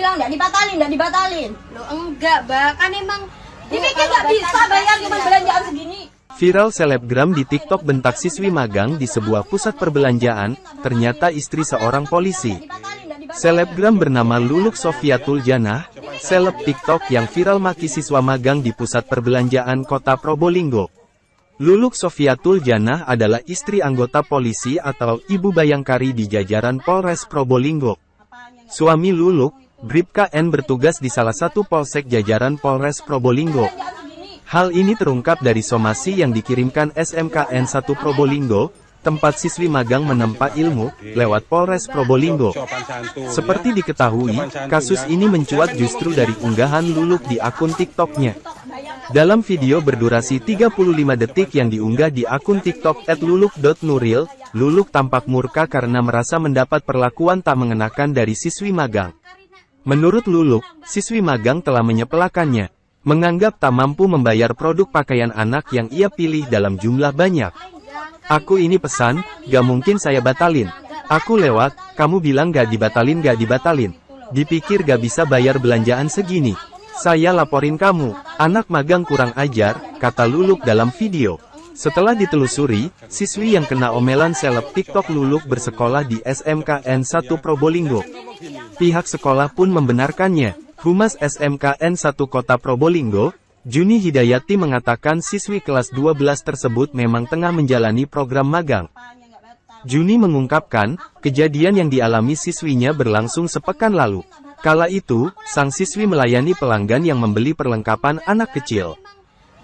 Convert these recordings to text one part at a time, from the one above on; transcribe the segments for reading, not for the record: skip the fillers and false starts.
bilang nggak dibatalin. Loh enggak, Mbak. Kan emang Dipikir nggak bisa bayar cuma belanjaan segini. Viral selebgram di TikTok bentak siswi magang di sebuah pusat perbelanjaan, ternyata istri seorang polisi. Selebgram bernama Luluk Sofiatul Janah, seleb TikTok yang viral maki siswa magang di pusat perbelanjaan kota Probolinggo. Luluk Sofiatul Janah adalah istri anggota polisi atau Ibu Bayangkari di jajaran Polres Probolinggo. Suami Luluk, Bribka N bertugas di salah satu polsek jajaran Polres Probolinggo. Hal ini terungkap dari somasi yang dikirimkan SMKN 1 Probolinggo, tempat siswi magang menempa ilmu, lewat Polres Probolinggo. Seperti diketahui, kasus ini mencuat justru dari unggahan Luluk di akun TikToknya. Dalam video berdurasi 35 detik yang diunggah di akun TikTok @luluk.nuril, Luluk tampak murka karena merasa mendapat perlakuan tak mengenakan dari siswi magang. Menurut Luluk, siswi magang telah menyepelekannya, menganggap tak mampu membayar produk pakaian anak yang ia pilih dalam jumlah banyak. Aku ini pesan, gak mungkin saya batalin. Aku lewat, kamu bilang gak dibatalin. Dipikir gak bisa bayar belanjaan segini. Saya laporin kamu, anak magang kurang ajar, kata Luluk dalam video. Setelah ditelusuri, siswi yang kena omelan seleb TikTok Luluk bersekolah di SMKN 1 Probolinggo. Pihak sekolah pun membenarkannya. Humas SMKN 1 Kota Probolinggo, Juni Hidayati mengatakan siswi kelas 12 tersebut memang tengah menjalani program magang. Juni mengungkapkan, kejadian yang dialami siswinya berlangsung sepekan lalu. Kala itu, sang siswi melayani pelanggan yang membeli perlengkapan anak kecil.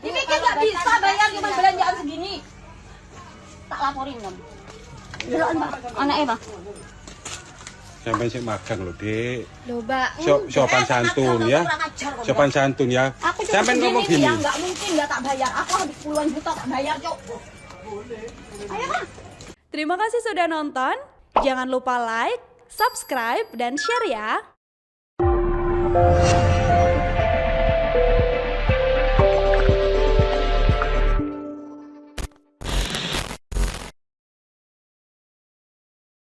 Dipikir nggak bisa bayar cuma belanjaan segini. Tak laporin kamu. Jelas Mbak, anaknya Mbak. Sampai sih magang loh, Dek. loh, Mbak. Sopan santun ya. Sopan santun ya. Aku cuma Sampai ngomong segini gini. ya, nggak mungkin nggak tak bayar. Aku habis puluhan juta tak bayar, Cok. Ayo, Mas. Terima kasih sudah nonton. Jangan lupa like, subscribe, dan share ya.